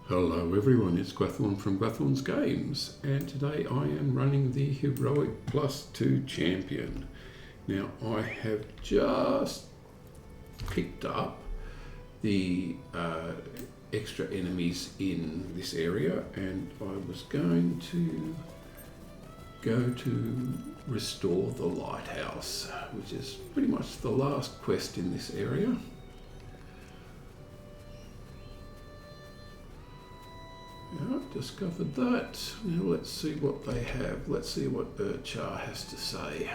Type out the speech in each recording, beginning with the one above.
Hello everyone, it's Gwathlon from Gwathlon's Games, and today I am running the Heroic +2 Champion. Now I have just picked up the extra enemies in this area, and I was going to go to restore the lighthouse, which is pretty much the last quest in this area. Yeah, discovered that. Now let's see what they have. Let's see what Char has to say.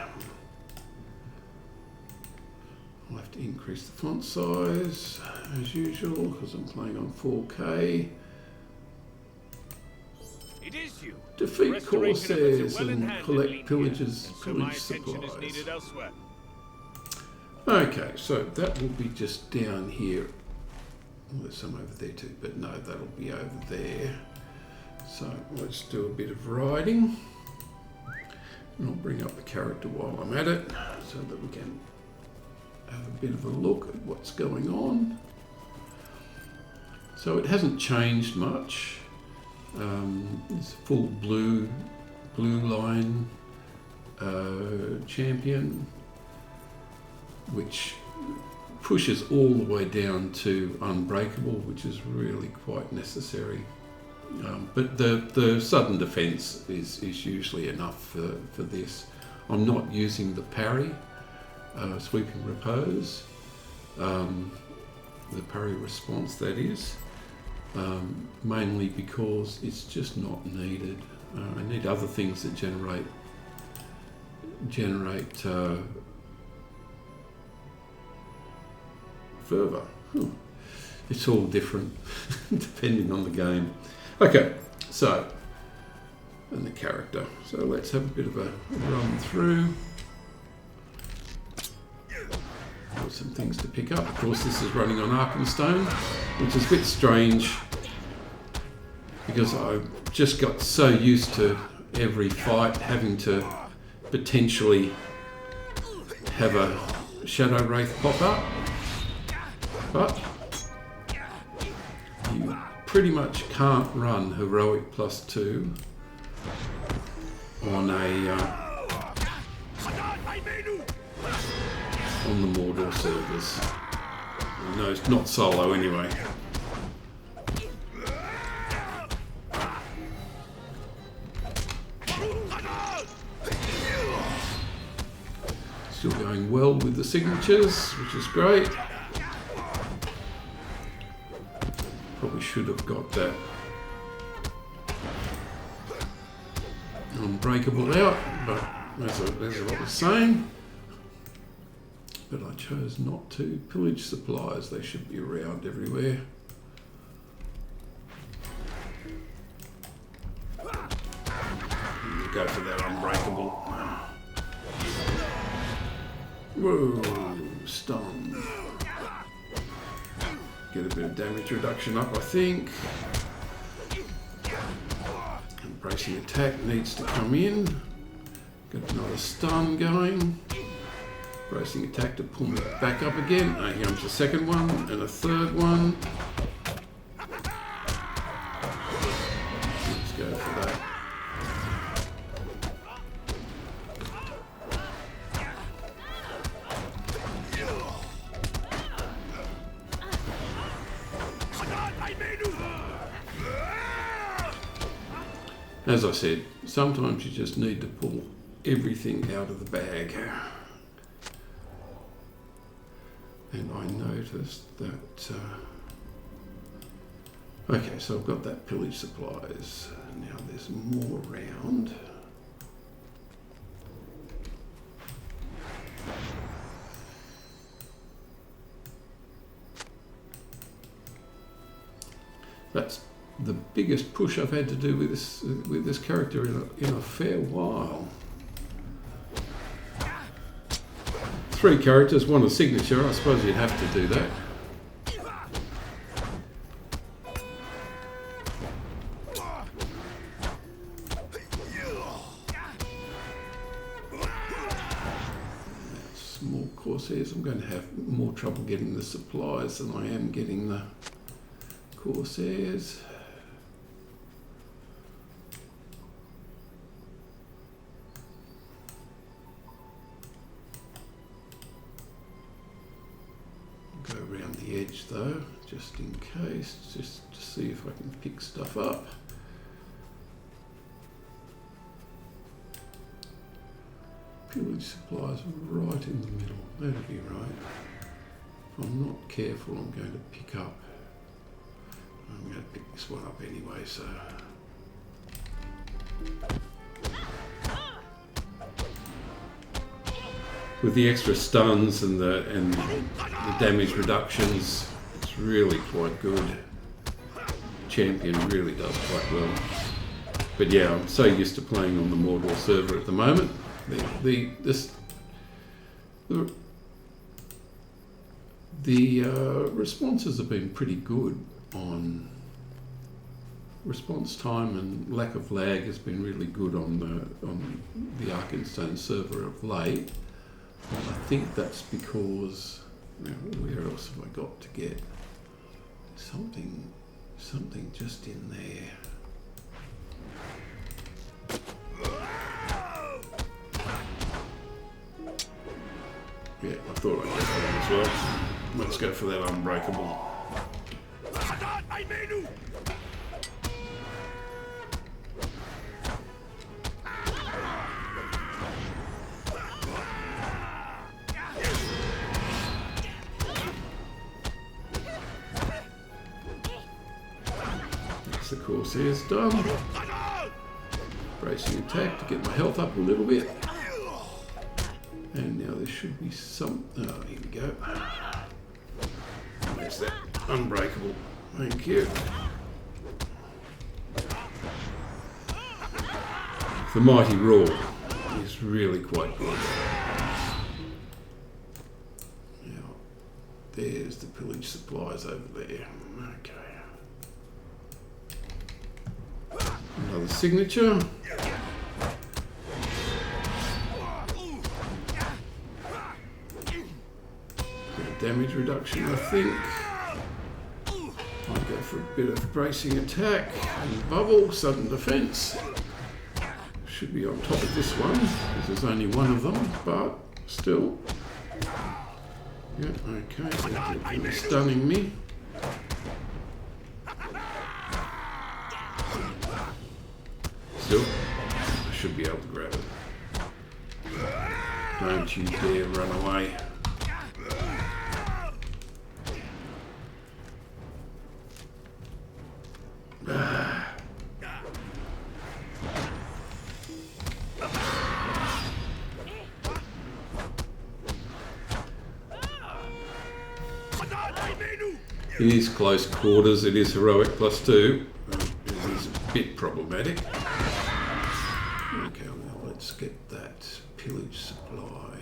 I'll have to increase the font size as usual because I'm playing on 4K. It is you. Defeat corsairs and collect pillage supplies. Okay, so that will be just down here. Well, there's some over there too, but no, that'll be over there. So let's do a bit of riding. And I'll bring up the character while I'm at it so that we can have a bit of a look at what's going on. So it hasn't changed much. It's a full Blueline Champion, which pushes all the way down to unbreakable, which is really quite necessary. But the sudden defense is usually enough for this. I'm not using the parry, sweeping repose, the parry response that is, mainly because it's just not needed. I need other things that generate fervor. It's all different depending on the game. Okay, so, and the character. So let's have a bit of a run through. Got some things to pick up. Of course, this is running on Arkenstone, which is a bit strange because I just got so used to every fight having to potentially have a Shadow Wraith pop up. But you pretty much can't run Heroic +2 on the Mordor servers. No, it's not solo anyway. Still going well with the signatures, which is great. Probably should have got that unbreakable out, but as I was saying, but I chose not to. Pillage supplies, they should be around everywhere. Go for that unbreakable. Whoa, stun. Get a bit of damage reduction up, I think. And bracing attack needs to come in. Got another stun going. Bracing attack to pull me back up again. Here comes the second one and a third one. Let's go for that. As I said, sometimes you just need to pull everything out of the bag. And I noticed that, okay, so I've got that pillage supplies. Now there's more around. That's the biggest push I've had to do with this character in a fair while. 3 characters, 1 a signature. I suppose you'd have to do that. Small Corsairs. I'm going to have more trouble getting the supplies than I am getting the Corsairs. damage though, just in case, just to see if I can pick stuff up. Pillage supplies right in the middle, that'll be right. If I'm not careful, I'm going to pick up. I'm going to pick this one up anyway, so. With the extra stuns and the damage reductions, it's really quite good. Champion really does quite well. But yeah, I'm so used to playing on the Mordor server at the moment. The responses have been pretty good on response time, and lack of lag has been really good on the Arkenstone server of late. I think that's because, where else have I got to get something just in there. Yeah, I thought I'd get that one as well. Let's go for that unbreakable. The Corsair's done. Bracing attack to get my health up a little bit. And now there should be some. Oh, here we go. There's that unbreakable. Thank you. The Mighty Roar is really quite good. Now, there's the pillage supplies over there. Okay. Another signature. Damage reduction, I think. I'll go for a bit of bracing attack and bubble, sudden defense. Should be on top of this one, because there's only one of them, but still. Yeah, okay, they're stunning me. Still, I should be able to grab it. Don't you dare run away. It is close quarters, it is heroic +2. It is a bit problematic. Okay, well, let's get that pillage supply.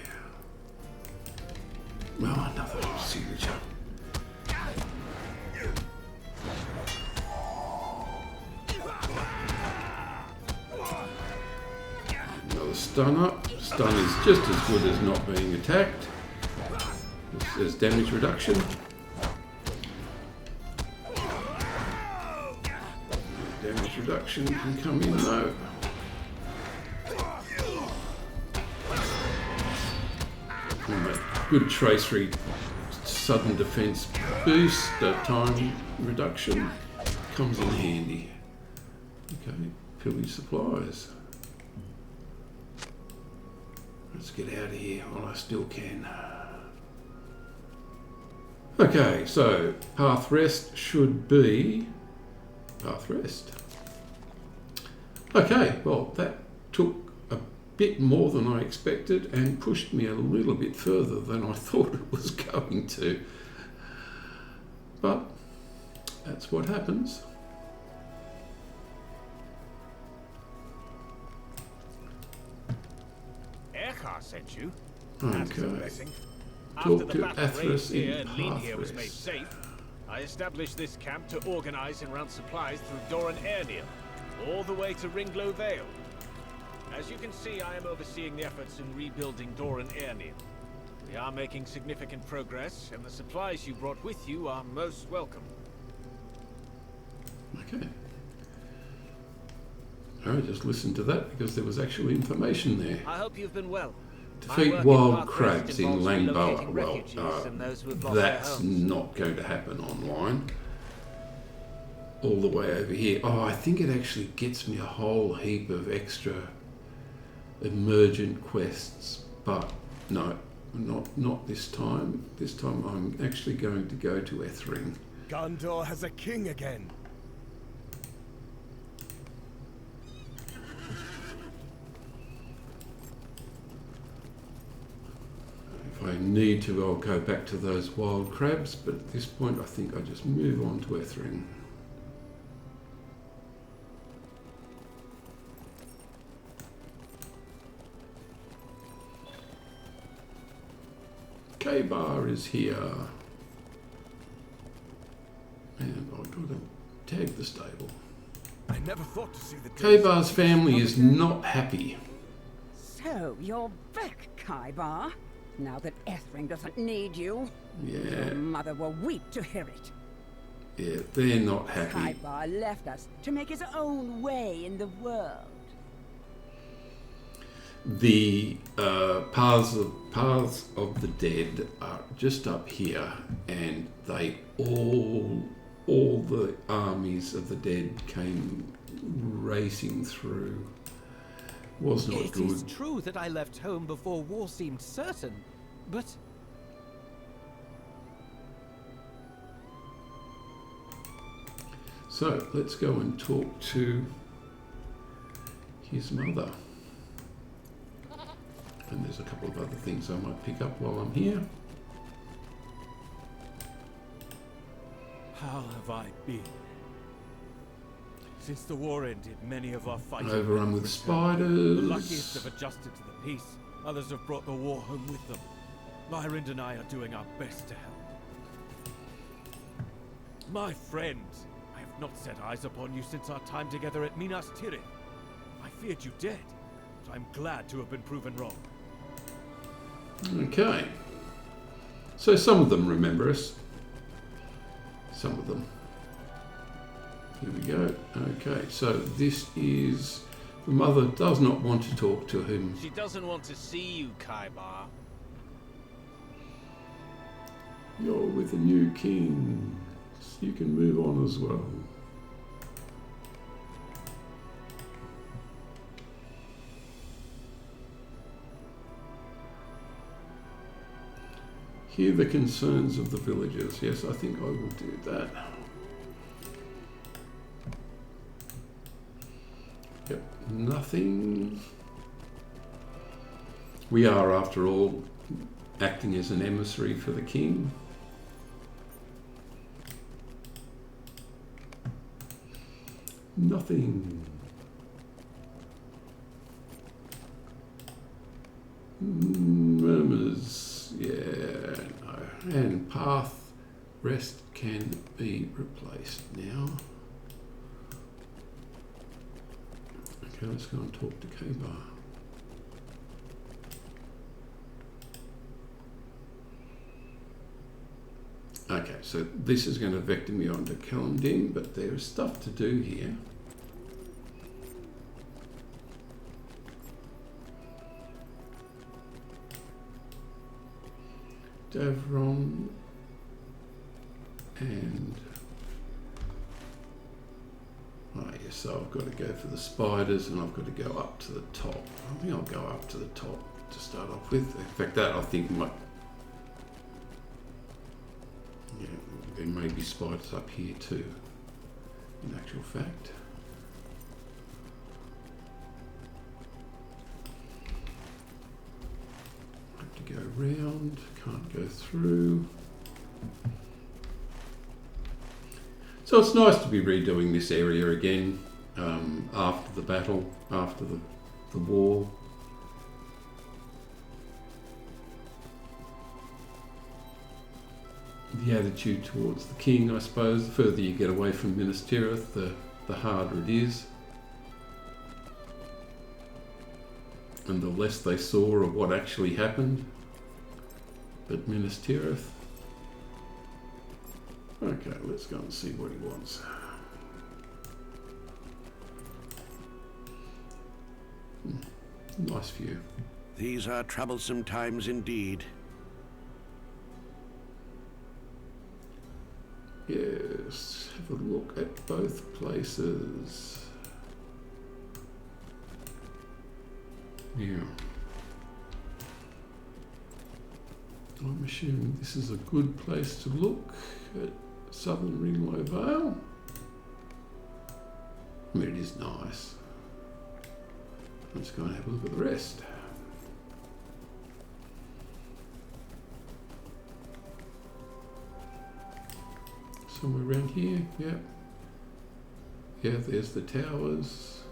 Well, another signature. Another stun up. Stun is just as good as not being attacked. There's damage reduction. Damage reduction can come in though. Good tracery, sudden defense boost, time reduction comes in handy. Okay, pillage supplies. Let's get out of here while I still can. Okay, so path rest should be path rest. Okay, well that took a bit more than I expected and pushed me a little bit further than I thought it was going to. But that's what happens. Erkar sent you. Okay. Talk to Athras in path was made rest. safe. I established this camp to organize and route supplies through Doran Airneil, all the way to Ringlow Vale. As you can see, I am overseeing the efforts in rebuilding Doran Airneil. We are making significant progress, and the supplies you brought with you are most welcome. Okay. I just listened to that because there was actual information there. I hope you've been well. Defeat work in wild Path crabs West in involves Langboa. relocating Well, refugees and those who have lost their that's homes. not going to happen online. All the way over here. Oh, I think it actually gets me a whole heap of extra emergent quests, but no, not this time. This time I'm actually going to go to Ethring. Gondor has a king again. If I need to, I'll go back to those wild crabs, but at this point I think I just move on to Ethring. K-Bar is here. And I've got to tag the stable. I never thought to see the K-Bar's family is not happy. So, you're back, Kaibar. Now that Ethring doesn't need you. Yeah, Your mother will weep to hear it. yeah, they're not happy. Kaibar left us to make his own way in the world. The paths of the dead are just up here, and they all the armies of the dead came racing through. Was not It good. is true that I left home before war seemed certain, but So let's go and talk to his mother. And there's a couple of other things I might pick up while I'm here. How have I been? Since the war ended, many of our fighting Overrun with The spiders. luckiest have adjusted to the peace. Others have brought the war home with them. Lyrind and I are doing our best to help. My friend, I have not set eyes upon you since our time together at Minas Tirith. I feared you dead, but I'm glad to have been proven wrong. Okay. So some of them remember us. Some of them. Here we go. Okay, so this is... The mother does not want to talk to him. She doesn't want to see you, Kaibar. You're with a new king. So you can move on as well. Hear the concerns of the villagers. Yes, I think I will do that. Yep, nothing. We are, after all, acting as an emissary for the king. Nothing. Murmurs, yeah, no. And path rest can be replaced now. Okay, let's go and talk to K-Bar. Okay, so this is going to vector me onto Compendium, but there's stuff to do here. Davron and yes, so I've got to go for the spiders and I've got to go up to the top. I think I'll go up to the top to start off with. In fact, that I think might, yeah, there may be spiders up here too, in actual fact. Go round, can't go through. So it's nice to be redoing this area again after the battle, after the war. The attitude towards the king, I suppose, the further you get away from Minas Tirith, the harder it is. And the less they saw of what actually happened. But Minas Tirith. Okay, let's go and see what he wants. Nice view. These are troublesome times indeed. Yes, have a look at both places. Now, I'm assuming this is a good place to look at Southern Ringlow Vale. I mean, it is nice. Let's go and have a look at the rest. Somewhere around here, yeah. Yeah, there's the towers.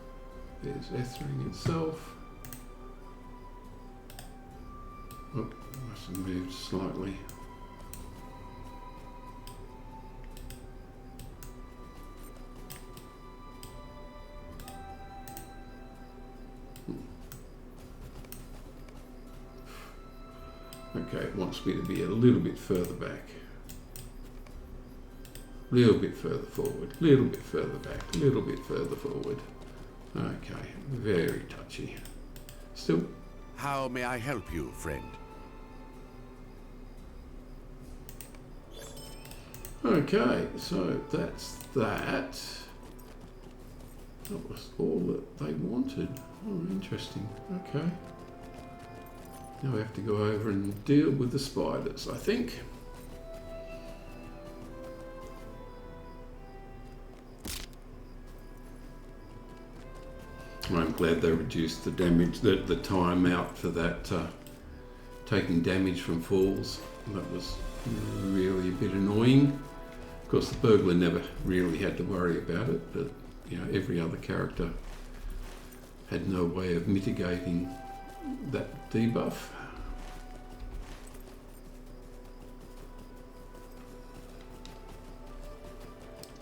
There's Ethring itself. Oh, must have moved slightly. Okay, it wants me to be a little bit further back. A little bit further forward, a little bit further back, a little bit further forward. Okay, very touchy. Still. How may I help you, friend? Okay, so that's that. That was all that they wanted. Oh, interesting. Okay. Now we have to go over and deal with the spiders, I think. I'm glad they reduced the damage, the time out for that taking damage from falls. That was really a bit annoying. Of course, the burglar never really had to worry about it, but you know, every other character had no way of mitigating that debuff.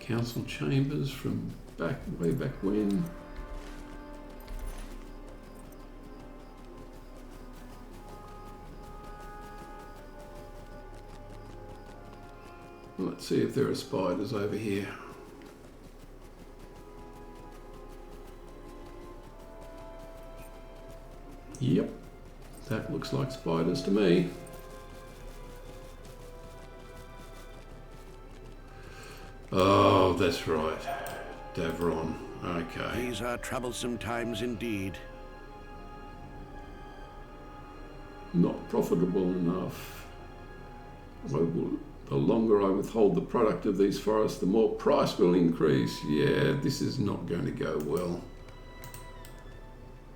Council chambers from way back when. Let's see if there are spiders over here. Yep, that looks like spiders to me. Oh, that's right. Davron. Okay. These are troublesome times indeed. Not profitable enough. The longer I withhold the product of these forests, the more price will increase. Yeah, this is not going to go well.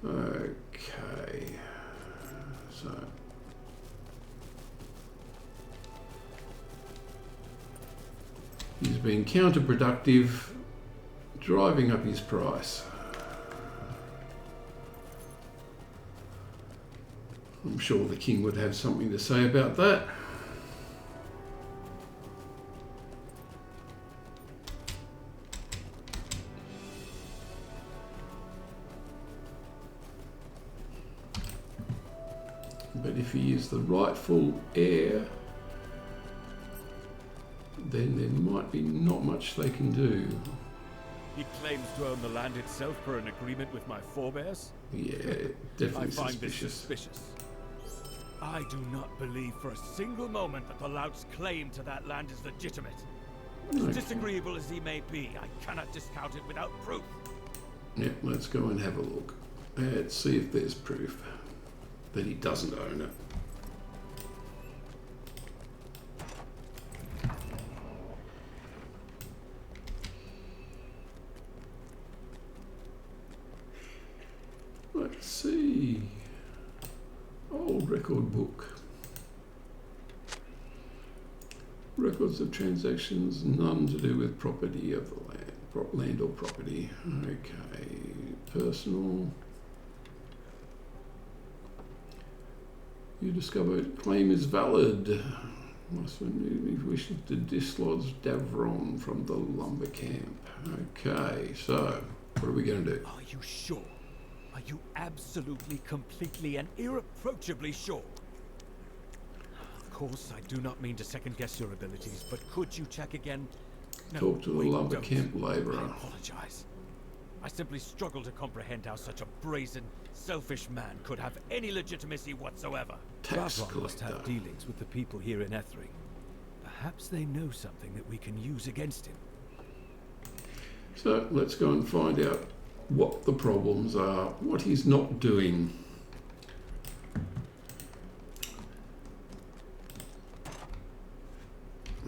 Okay. So. He's been counterproductive, driving up his price. I'm sure the king would have something to say about that. But if he is the rightful heir, then there might be not much they can do. He claims to own the land itself per an agreement with my forebears? Yeah, definitely I find suspicious. this suspicious. I do not believe for a single moment that the lout's claim to that land is legitimate. As Okay. disagreeable as he may be, I cannot discount it without proof. Yeah, let's go and have a look. Let's see if there's proof that he doesn't own it. Let's see. Old record book. Records of transactions, none to do with property of the land, land or property. Okay, personal. You discover claim is valid. Must wish to dislodge Davron from the lumber camp. Okay, so what are we going to do? Are you sure? Are you absolutely, completely, and irreproachably sure? Of course, I do not mean to second-guess your abilities, but could you check again? No, Talk to the wait, lumber don't. camp labourer. I apologize. I simply struggle to comprehend how such a brazen, selfish man could have any legitimacy whatsoever. Tax Dravron must have collector. dealings with the people here in Ethring. Perhaps they know something that we can use against him. So let's go and find out what the problems are, what he's not doing.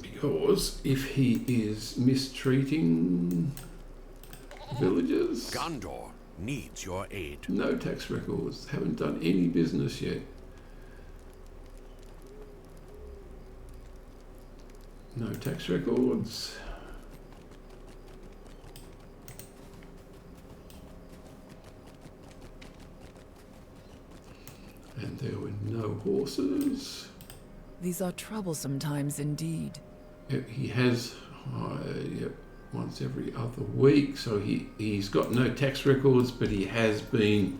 Because if he is mistreating villagers, Gondor needs your aid. no tax records, haven't done any business yet. No tax records. And there were no horses. These are troublesome times indeed. Yep, he has once every other week, so he's got no tax records, but he has been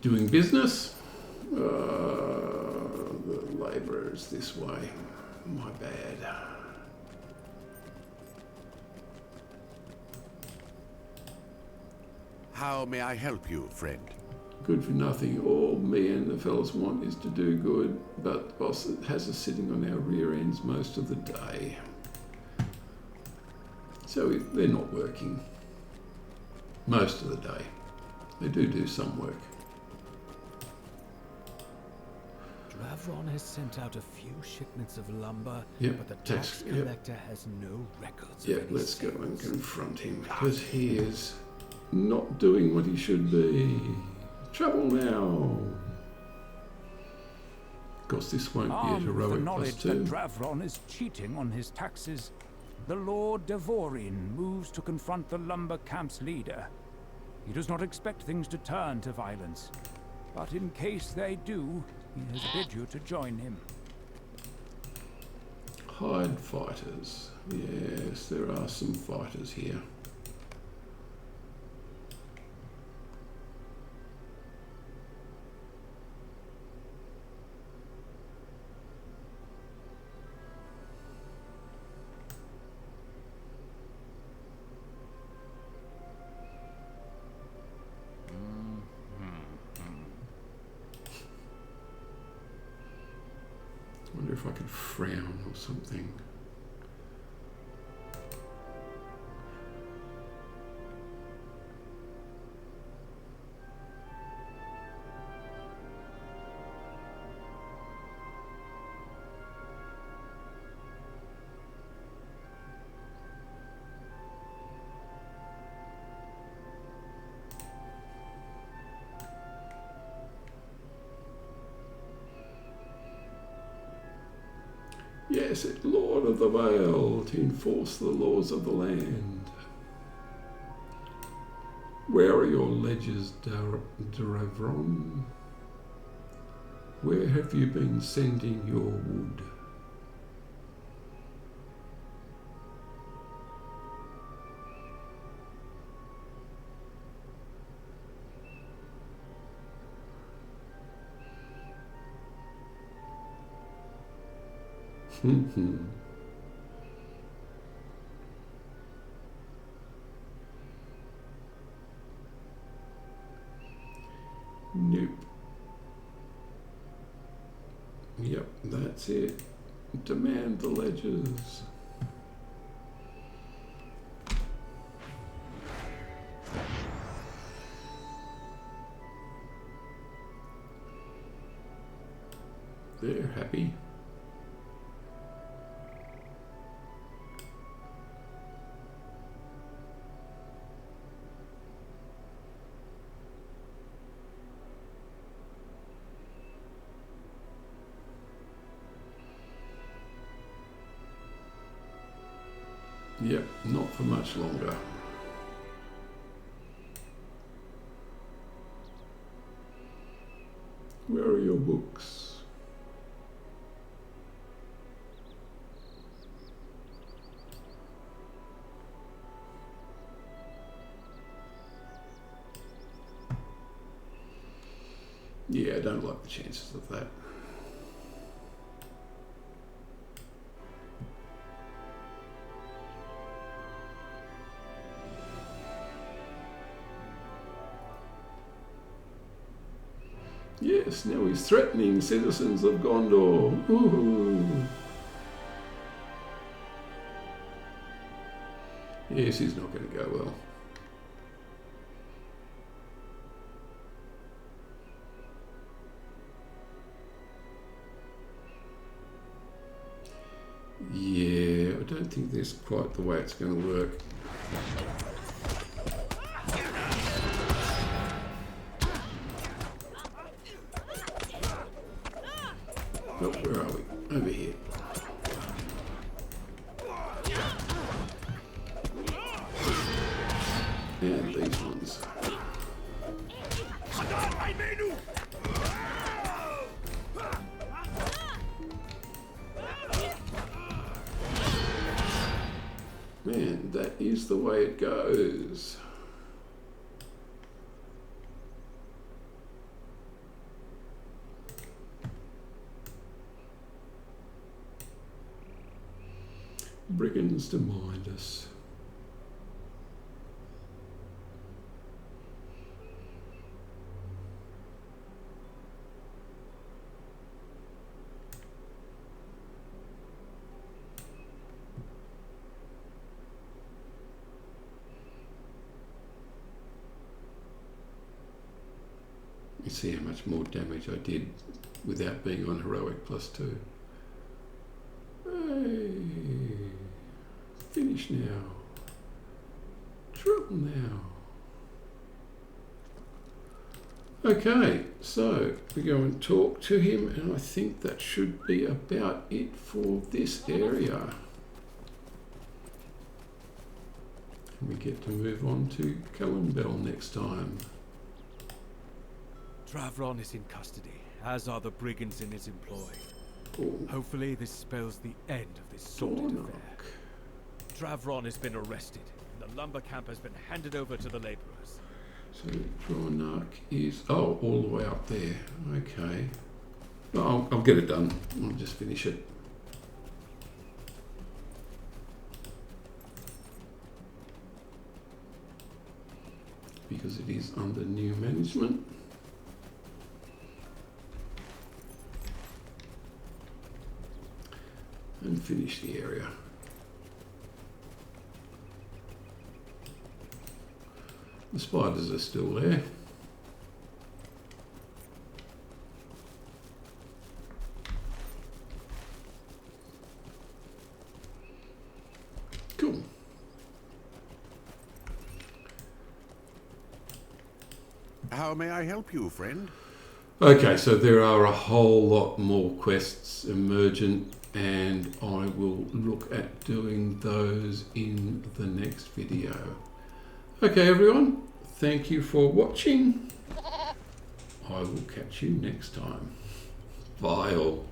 doing business. The labourers this way. My bad. How may I help you, friend? Good for nothing. All me and the fellas want is to do good, but the boss has us sitting on our rear ends most of the day. So they're not working most of the day. They do some work. Dravron has sent out a few shipments of lumber, Yep, but the tax- tax yep. collector has no records Yeah, of any let's go and sales. confront him because he is not doing what he should be. Trouble now. Of course, this won't be a Armed with the heroic knowledge +2. that Dravron is cheating on his taxes, the Lord Devorin moves to confront the lumber camp's leader. He does not expect things to turn to violence, but in case they do, he has bid you to join him. Hide fighters. Yes, there are some fighters here. I wonder if I could frown or something. Yes, Lord of the Vale, to enforce the laws of the land. Where are your ledgers, Dravron? Where have you been sending your wood? Nope. Yep, that's it. Demand the ledgers. They're happy. Yep, not for much longer. Where are your books? Yeah, I don't like the chances of that. Yes, now he's threatening citizens of Gondor. Woohoo! Yes, he's not going to go well. Yeah, I don't think this is quite the way it's going to work. Oh, where are we? Over here. And these ones. Man, that is the way it goes. Brigands to mind us. You see how much more damage I did without being on heroic +2. Hey, finish now. Triple now. Okay, so we go and talk to him, and I think that should be about it for this area. And we get to move on to Callanbell next time. Travron is in custody, as are the brigands in his employ. Oh, Hopefully this spells the end of this sordid affair. Travron has been arrested, and the lumber camp has been handed over to the laborers. So Dornoch is, oh, all the way up there. Okay. Well, I'll get it done. I'll just finish it. Because it is under new management. And finish the area. The spiders are still there. Cool. How may I help you, friend? Okay, so there are a whole lot more quests emergent, and I will look at doing those in the next video. Okay everyone, thank you for watching. I will catch you next time. Bye all.